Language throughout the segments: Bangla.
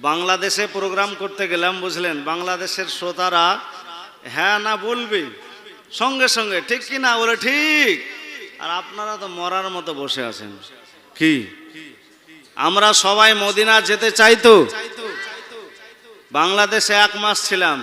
বাংলাদেশে প্রোগ্রাম করতে গেলাম, বুঝলেন, বাংলাদেশের শ্রোতারা হ্যাঁ না বলবে সঙ্গে সঙ্গে, ঠিক কি না? বলে ঠিক। আর আপনারা তো মরার মতো বসে আছেন। কি আমরা সবাই মদিনা যেতে চাইতো? বাংলাদেশে 1 মাস ছিলাম,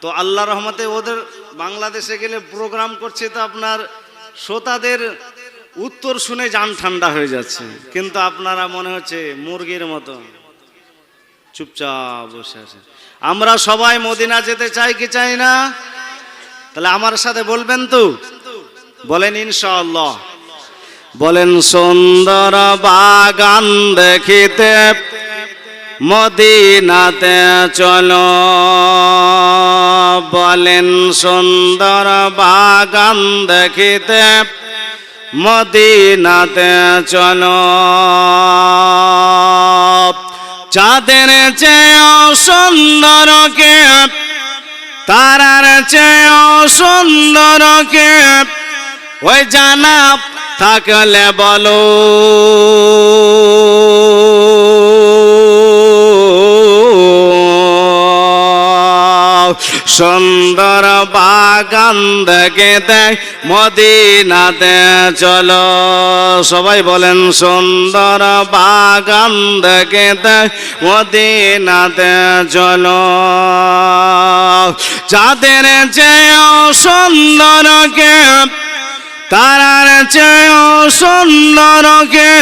তো আল্লাহ রহমতে ওদের বাংলাদেশে গেলে প্রোগ্রাম করছে, তো আপনার শ্রোতাদের উত্তর শুনে জান ঠান্ডা হয়ে যাচ্ছে, কিন্তু আপনারা মনে হচ্ছে মুরগির মতো চুপচাপ বসে আছে। আমরা সবাই মদিনা যেতে চাই কি চাই না? তাহলে আমার সাথে বলবেন তো? বলেন ইনশাআল্লাহ। বলেন সুন্দর বাগান দেখিতে মদিনাতে চলো, বলেন সুন্দর বাগান দেখিতে মদিনাতে চলো। চাঁদের চেয়েও সুন্দর কে, তারার চেয়েও সুন্দর কে, ওই জানা থাকলে বলো। সুন্দর বাগান দেখে মদিনাতে চলো, সবাই বলেন সুন্দর বাগান দেখে মদিনাতে চলো। চাঁদের চেয়েও সুন্দর কে, তারার চেয়েও সুন্দর কে,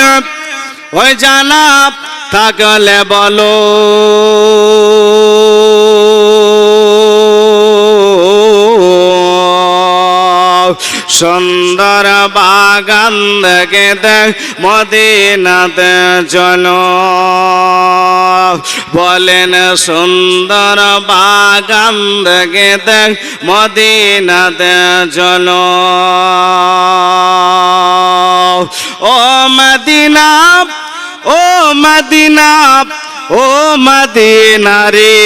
ওই জানা থাকলে বলো। সুন্দর বাগান দেখে মদিনাতে চলো, বলেন সুন্দর বাগান দেখে মদিনাতে চলো। ও মদিনা, ও মদিনা, ও মদিনা রে,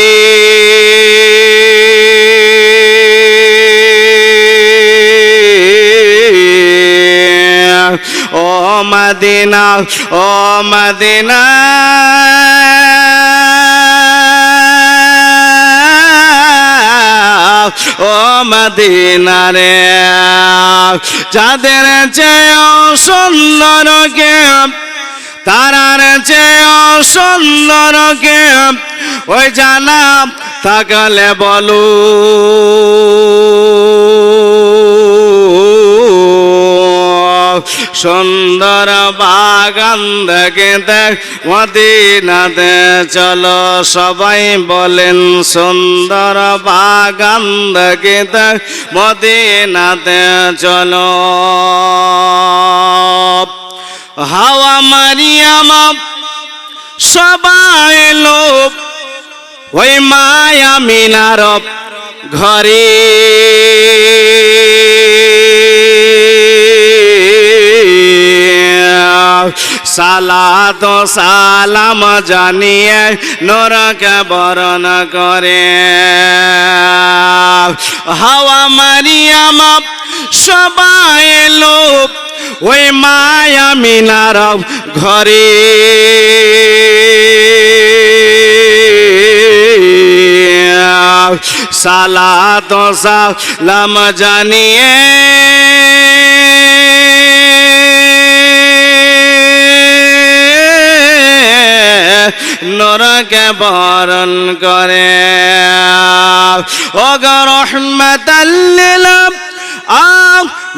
ও মদিনা, ও মদিনা, ও মদিনা রে। যাদের চেয়েও সুন্দর কে, তারার চেয়েও সুন্দর কে, ওই জানা থাকলে বলো। সুন্দর বাগান দেখে মদিনাতে চলো, সবাই বলেন সুন্দর বাগান দেখে মদিনাতে চলো। হাওয়া মারিয়াম সবাই লোক ওই মায়া মিনার ঘরে, সালাত সালাম জানিয়ে নরকে বরণ করে। হাওয়া মারিয়াম সবাই লোক ওই মায়া মিনার ঘরে, সালাত সালাম জানিয়ে নরকে বরণ করে। ওগো রহমাতাল লিল আলামিন,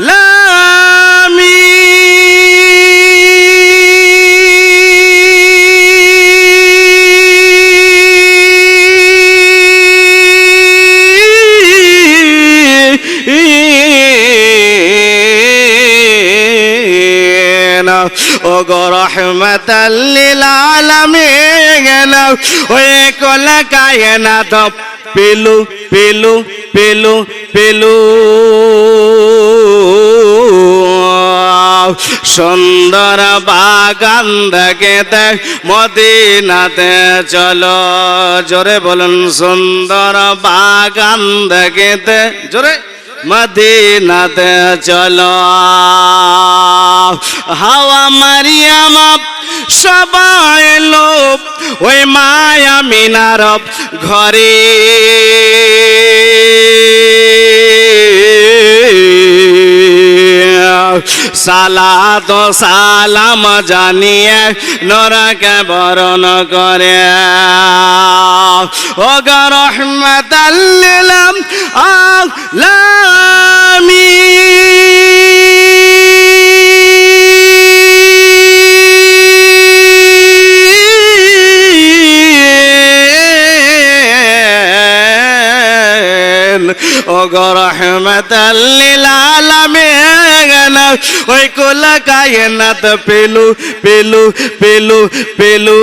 ওগো রহমাতাল লিল আলামিন, ওই কুল কায়নাত পেলু পেলু পেলু পেলু। সুন্দর বাগান দেখে মদিনাতে চলো, জোরে বলুন সুন্দর বাগান দেখে, জোরে মদিনাতে চলো। হাওয়া মারিয়াম সবাই লোক ওই মায়া মিনার ঘরে সালাত সালাম জানিয়ে নরকে বরণ করে ও গো রহমাতাল লিল আলামিন ও গো রহমাতাল লিল আলামিন ওই কুল কায়নাত পেলু পেলু পেলু পেলু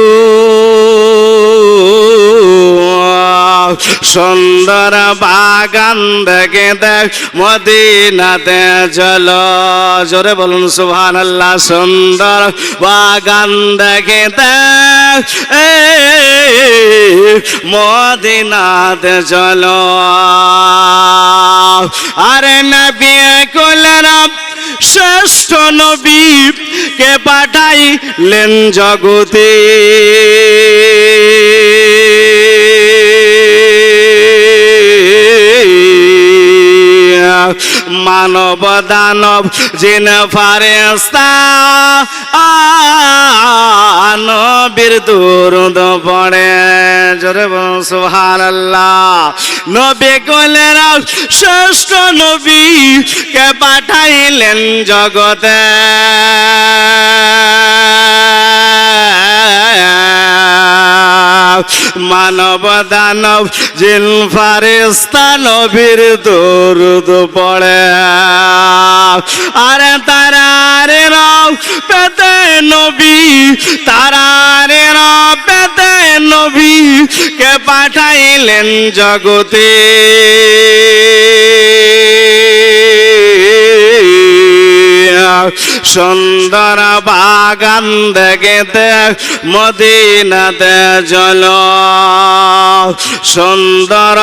সুন্দর বাগান দেখে দেখ মদিনাতে চলো জোরে বলুন সুবহানাল্লাহ সুন্দর বাগান দেখে দেখ মদিনাতে চলো আরে নবী কুলরব শ্রেষ্ঠ নবী কে পাঠাইলেন জগতে মানব দানব জিন ফারেস্তা নবীর দুরূদ পড়ে জোরে বলুন সুবহানাল্লাহ নবী কুলেরা শ্রেষ্ঠ নবী কে পাঠাইলেন জগতে মানব দানব জিন ফারেস্তা নবীর দুরূদ পড়ে আরে তারারে রব পেতে নবী তারারে রব পেতে নবী কে পাঠাইলেন জগতে সুন্দর বাগান দেখতে মদিনাতে চলো সুন্দর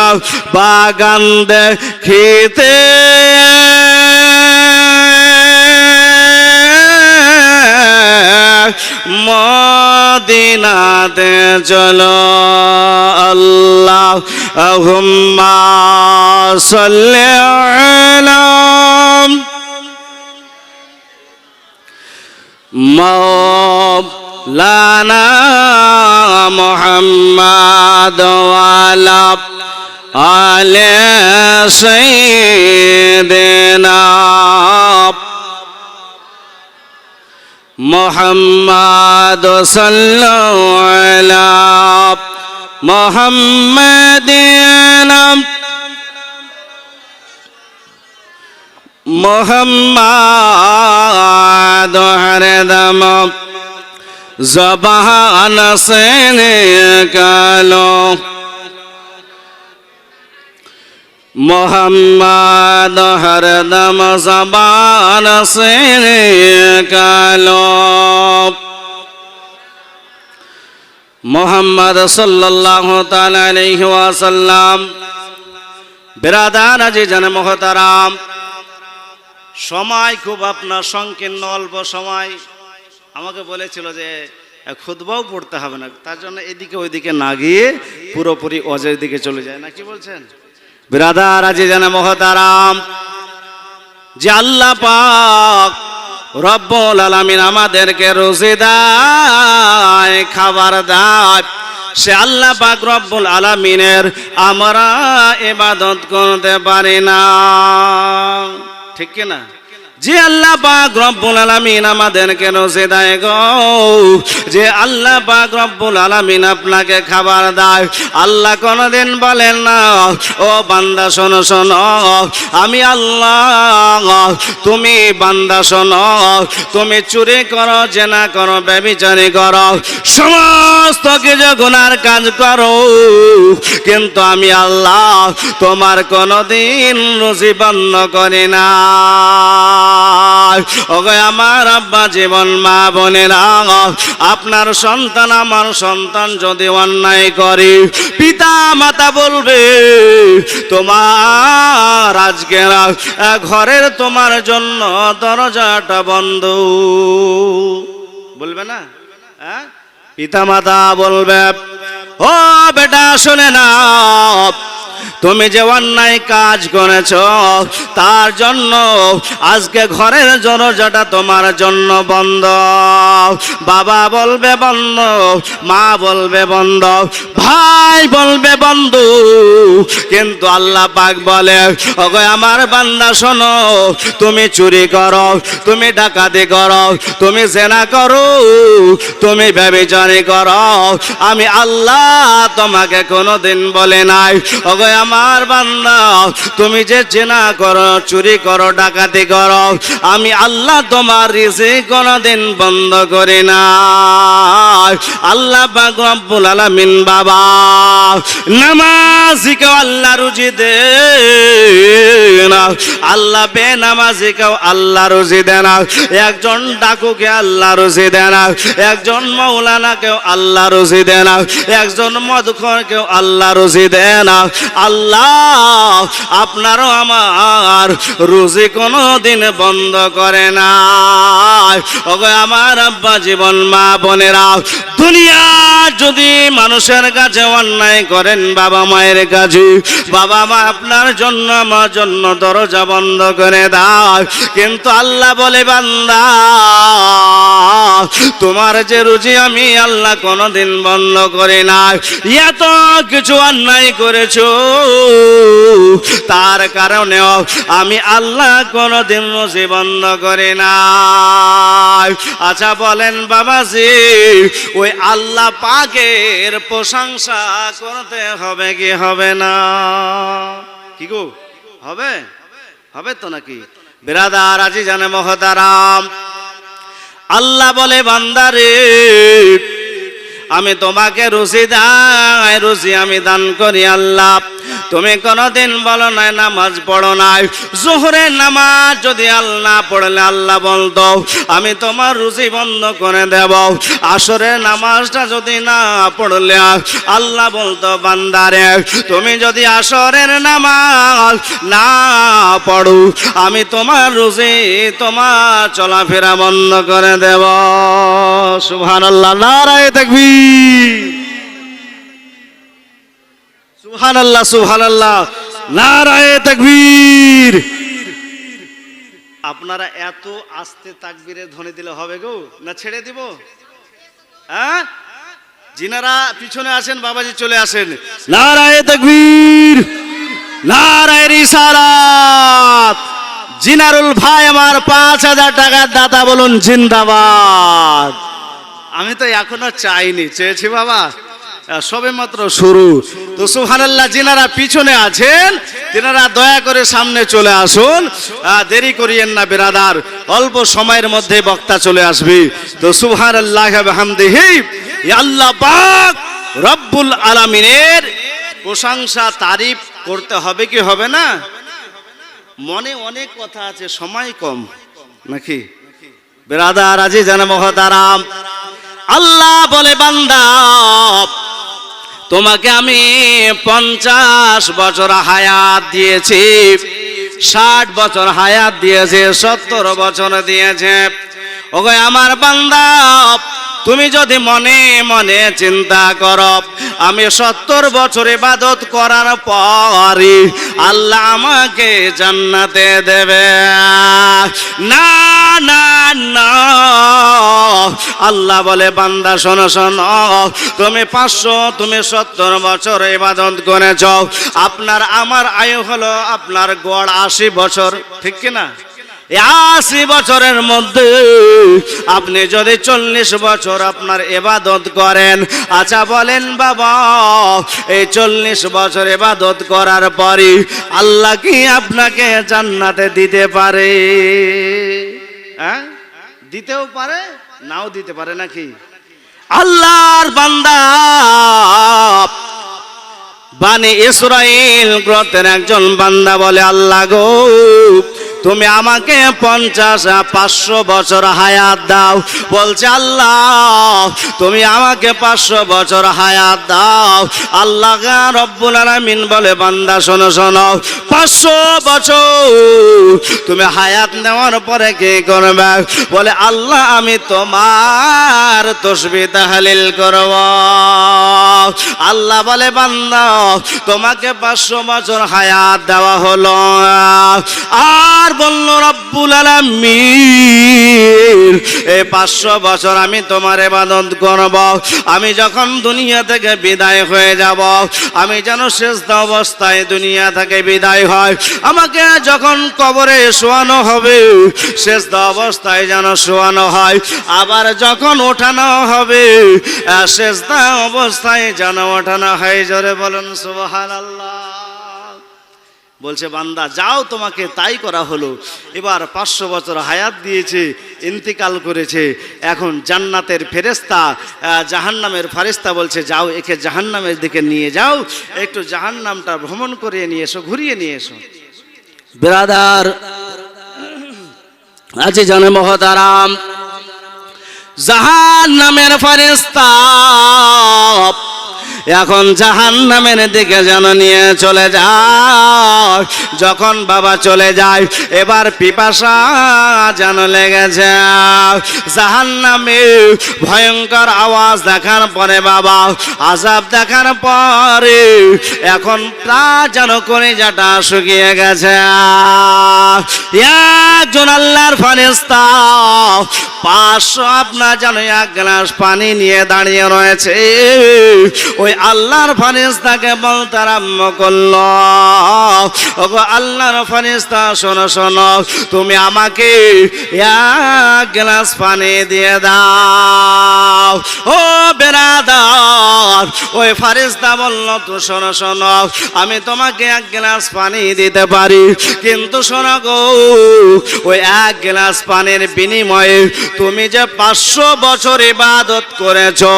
বাগান দেখিতে মদিনাতে চলো আল্লাহুম্মা সাল্লি আলা মাওলানা মুহাম্মদ ওয়ালা আলে সাইয়্যিদিনা মুহাম্মদ সাল্লাল্লাহু আলা মুহাম্মাদিন মোহাম্মদ হরদম জবান সে নিকালো মোহাম্মদ হরদম জবান সে নিকালো মোহাম্মদ সাল্লাল্লাহু তাআলা আলাইহি ওয়াসাল্লাম বিরাদার আজিজান মুহতারাম সময় খুব আপনার সংকীর্ণ অল্প সময় আমাকে বলেছিল যে খুতবাও পড়তে হবে না তার জন্য এদিকে ওইদিকে না গিয়ে পুরোপুরি ওয়াজের দিকে চলে যায় না কি বলছেন বিরাদার আজিজান মুহতারাম যে আল্লাহ পাক রব্বুল আলামিন আমাদেরকে রুজি দেয় খাবার দেয় সে আল্লাহ পাক রব্বুল আলামিনের আমরা ইবাদত করতে পারি না ঠিক কি না যে আল্লাহ পাক রব্বুল আলামিন আমাদেরকে রুজি দেয় গো যে আল্লাহ পাক রব্বুল আলামিন আপনাকে খাবার দেয় আল্লাহ কোনদিন বলেন না ও বান্দা শোনো শোনো আমি আল্লাহ তুমি বান্দা শোনো তুমি চুরি করো জেনা করো ব্যভিচারী করো সমস্ত কিছু গুনার কাজ করো কিন্তু আমি আল্লাহ তোমার কোনদিন রুজি বন্ধ করি না ওগো আমার আব্বা জীবন মা বোনেরা, আপনার সন্তান আমার সন্তান যদি অন্যায় করে, পিতা মাতা বলবে তোমার আজকের ঘরের তোমার জন্য দরজাটা বন্ধ, বলবে না? হ্যাঁ, পিতা মাতা বলবে ও বেটা শুনে না, তুমি যে অন্যায় কাজ করেছ তার জন্য আজকে ঘরের দরজাটা তোমার জন্য বন্ধ। বাবা বলবে বন্ধ, মা বলবে বন্ধ, ভাই বলবে বন্ধু, কিন্তু আল্লাহ পাক বলে ওগো আমার বান্দা শোনো, তুমি চুরি করো, তুমি ডাকাতি করো, তুমি জেনা করো, তুমি ব্যভিচারী করো, আমি আল্লাহ তোমাকে কোনোদিন বলে নাই ওগো আমার বান্দা তুমি যে জেনা করো, চুরি করো, ডাকাতি করো, আমি আল্লাহ তোমার রিজিক কোনোদিন বন্ধ করি না। আল্লাহ পাক রব্বুল আলামিন বাবা নামাজিকে আল্লাহ রুজি দেন, আল্লাহ বেনামাজিকেও আল্লাহ রুজি দেন, একজন ডাকুকে আল্লাহ রুজি দেন, একজন মৌলানাকেও আল্লাহ রুজি দেন, একজন মদখোরকেও আল্লাহ রুজি দেন। আল্লাহ আপনারও আমার রুজি কোনো দিন বন্ধ করে না। ওগো আমার আব্বা জীবন মা বোনেরা, দুনিয়া যদি মানুষের কাছে অন্যায় করেন, বাবা মায়ের কাছে, বাবা মা আপনার জন্য আমার জন্য দরজা বন্ধ করে দাও, কিন্তু আল্লাহ বলে বান্দা তোমার যে রুজি আমি আল্লাহ কোনোদিন বন্ধ করি না। এত কিছু অন্যায় করেছো তার কারণেও আমি আল্লাহ কোনোদিন রুজি বন্ধ করি না। আচ্ছা বলেন বাবাজি, ওই আল্লাহ পাকের প্রশংসা করতে হবে কি হবে না? কি গো, হবে? হবে তো নাকি? বিরাদার আজিজান মহতারাম, আল্লাহ বলে বান্দারে আমি তোমাকে রুজি দাই, রুজি আমি দান করি। আল্লাহ তুমি কোনদিন বলো নাই নামাজ পড়ো নাই, জোহরের নামাজ যদি আল্লাহ পড়লে আল্লাহ বলতো আমি তোমার রুজি বন্ধ করে দেব। আসরের নামাজটা যদি না পড়লে আল্লাহ বলতো বান্দারে তুমি যদি আসরের নামাজ না পড়ো আমি তোমার রুজি তোমার চলাফেরা বন্ধ করে দেব। সুবহানাল্লাহ, নারায়ে তাকবীর, সুবহানাল্লাহ, সুবহানাল্লাহ, নারায়ে তাকবীর। আপনারা এত আস্তে তাকবীরের ধ্বনি দিলে হবে গো, না ছেড়ে দিব? হ্যাঁ, যিনারা পিছনে আছেন বাবাজি চলে আসেন। নারায়ে তাকবীর, নারায়ে রিসালাত। জিনারুল ভাই আমার ৫,০০০ টাকার দাতা বলুন জিন্দাবাদ। আমি তো এখনো চাইনি, চেয়েছি বাবা, সবে মাত্র শুরু। তো সুবহানাল্লাহ, যিনারা পিছনে আছেন তিনারা দয়া করে সামনে চলে আসুন, দেরি করিয়েন না বিরাদার, অল্প সময়ের মধ্যে বক্তা চলে আসবে। তো সুবহানাল্লাহ ওয়া বিহামদিহি, আল্লাহ পাক রব্বুল আলামিনের প্রশংসা তারিফ করতে হবে কি হবে না? মনে অনেক কথা আছে, সময় কম নাকি বিরাদার আজিজান মুহতারাম। আল্লাহ বলে বান্দা তোমাকে আমি 50 বছর হায়াত দিয়েছি, 60 বছর হায়াত দিয়েছে, 70 বছর দিয়েছে। ওগো আমার বান্দা তুমি যদি মনে মনে চিন্তা করো আমি 70 বছর ইবাদত করার পরই আল্লাহ আমাকে জান্নাতে দেবে, না না না। আল্লাহ বলে বান্দা শোনো শোনো, তুমি 500 তুমি 70 বছর ইবাদত করেছ, আপনার আমার আয়ু হলো আপনার গড় 80 বছর, ঠিক কি না? 80 বছরের মধ্যে আপনি যদি 40 বছর আপনার ইবাদত করেন, আচ্ছা বলেন বাবা এই 40 বছর ইবাদত করার পরই আল্লাহ কি আপনাকে জান্নাতে দিতে পারে? হ্যাঁ, দিতেও পারে নাও দিতে পারে নাকি? আল্লাহর বান্দা বানি ইসরাইল গোত্রের একজন বান্দা বলে আল্লাহ গো তুমি আমাকে 500 বছর হায়াত দাও। বলছে আল্লাহ তুমি আমাকে 500 বছর হায়াত দাও। আল্লাহ রব্বুল আলামিন বলে বান্দা শোনো শোনো, 500 বছর তুমি হায়াত নেওয়ার পরে কি করবে? বলে আল্লাহ আমি তোমার তাসবিহ তাহলিল করব। আল্লাহ বলে বান্দা তোমাকে 500 বছর হায়াত দেওয়া হলো। আর বলল রব্বুল আলামিন এই 500 বছর আমি তোমার ইবাদত করব। আমি যখন দুনিয়া থেকে বিদায় হয়ে যাব, আমি যেন সেজদা অবস্থায় দুনিয়া থেকে বিদায় হয়। আমাকে যখন কবরে শোয়ানো হবে, সেজদা অবস্থায় যেন শোয়ানো হয়। আবার যখন ওঠানো হবে, সেজদা অবস্থায় যেন ওঠানো হয়। জোরে বলুন সুবহানাল্লাহ। বলছে বান্দা যাও, তোমাকে তাই করা হলো। এবার 500 বছর হায়াত দিয়েছে, ইন্তিকাল করেছে। এখন জান্নাতের ফেরেশতা জাহান্নামের ফেরেশতা বলছে যাও একে জাহান্নামের দিকে নিয়ে যাও, একটু জাহান্নামটা ভ্রমণ করে নিয়ে এসো, ঘুরিয়ে নিয়ে এসো। ব্রাদার আছে জানে মহতারাম, জাহান্নামের ফেরেশতা এখন জাহান্নামের দিকে যেন নিয়ে চলে যায়। যখন বাবা চলে যায়, এবার পিপাসা যেন লেগেছে। জাহান্নামে ভয়ঙ্কর আওয়াজ দেখার পরে, বাবা আযাব দেখার পরে এখন প্রাণ যেন কলিজাটা শুকিয়ে গেছে। একজন আল্লাহর ফেরেশতা 500 আপনার যেন 1 গ্লাস পানি নিয়ে দাঁড়িয়ে রয়েছে। ওই আল্লাহর ফেরেশতাকে বলতে আরম্ভ করলো, ওগো আল্লাহর ফেরেশতা শোনো শোনো, তুমি আমাকে 1 গ্লাস পানি দিয়ে দাও। ও বেরাদার, ওই ফেরেশতা বলল তো শোনো শোনো, আমি তোমাকে 1 গ্লাস পানি দিতে পারি, কিন্তু শোনো গো, ওই 1 গ্লাস পানির বিনিময়ে তুমি যে 500 বছর ইবাদত করেছো,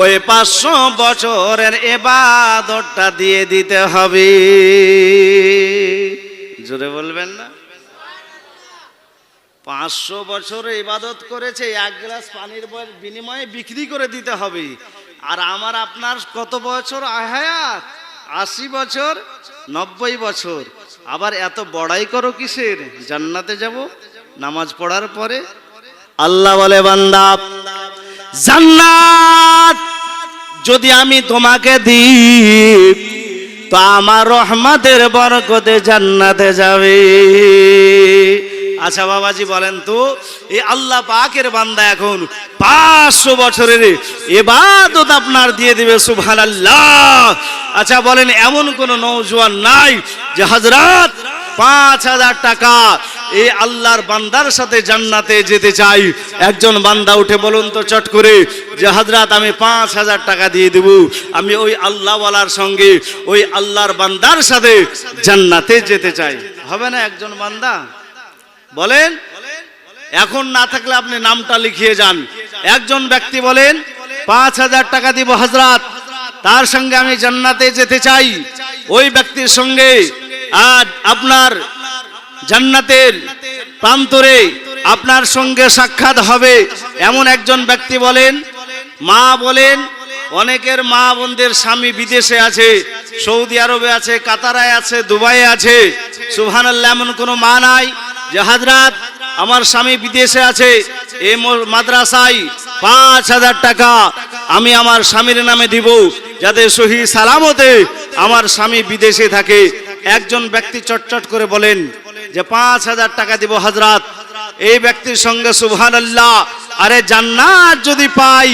ওই 500 বছরের ইবাদতটা দিয়ে দিতে হবে। জোরে বলবেন না? 500 বছর ইবাদত করেছে, 1 গ্লাস পানির বিনিময়ে বিক্রি করে দিতে হবে। আর আমার আপনার কত বছর হায়াত? 80 বছর, 90 বছর। আবার এত বড়াই করো কিসের? জান্নাতে যাব নামাজ পড়ার পরে। আল্লাহ বলে বান্দা জান্নাত যদি আমি তোমাকে দিই, তো আমার রহমতের বরকতে জান্নাতে যাবে। আচ্ছা বাবাজি বলেন তো, এই আল্লাহ পাকের বান্দা এখন 500 বছরের ইবাদত আপনার দিয়ে দিবে, সুবহানাল্লাহ। আচ্ছা বলেন এমন কোন নওজোয়ান নাই যে হযরত 5000 টাকা এই আল্লাহর বান্দার সাথে জান্নাতে যেতে চাই? একজন বান্দা উঠে বলুন তো চট করে যে হযরত আমি 5000 টাকা দিয়ে দেব, আমি ওই আল্লাহওয়ালার সঙ্গে ওই আল্লাহর বান্দার সাথে জান্নাতে যেতে চাই। হবে না একজন বান্দা? বলেন। এখন না থাকলে আপনি নামটা লিখিয়ে যান। একজন ব্যক্তি বলেন 5000 টাকা দিব হযরত, তার সঙ্গে আমি জান্নাতে যেতে চাই। ওই ব্যক্তির সঙ্গে আর আপনার জান্নাতের প্রান্তরে আপনার সঙ্গে সাক্ষাৎ হবে, এমন একজন ব্যক্তি বলেন। মা বলেন, অনেকের মা বোনদের স্বামী বিদেশে আছে, সৌদি আরবে আছে, কাতারে আছে, দুবাইয়ে আছে। সুবহানাল্লাহ, এমন কোনো মা নাই যে হযরত আমার স্বামী বিদেশে আছে, এই মাদ্রাসায় 5000 টাকা আমি আমার স্বামীর নামে দিব, যাতে সহি সালামতে আমার স্বামী বিদেশে থাকে। একজন ব্যক্তি চটচট করে বলেন যে 5000 টাকা দিব হযরত। এই ব্যক্তির সঙ্গে সুবহানাল্লাহ, আরে জান্নাত যদি পাই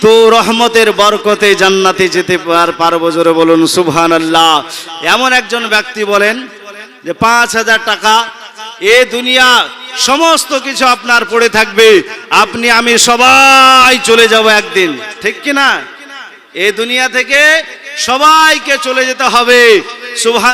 তো রহমতের বরকতে জান্নাতে যেতে পারবো। জোরে বলুন সুবহানাল্লাহ। এমন একজন ব্যক্তি বলেন যে 5000 টাকা, এ দুনিয়া সমস্ত কিছু আপনার পড়ে থাকবে, আপনি আমি সবাই চলে যাব একদিন, ঠিক কি না? এই দুনিয়া থেকে সবাইকে চলে যেতে হবে। সুবহান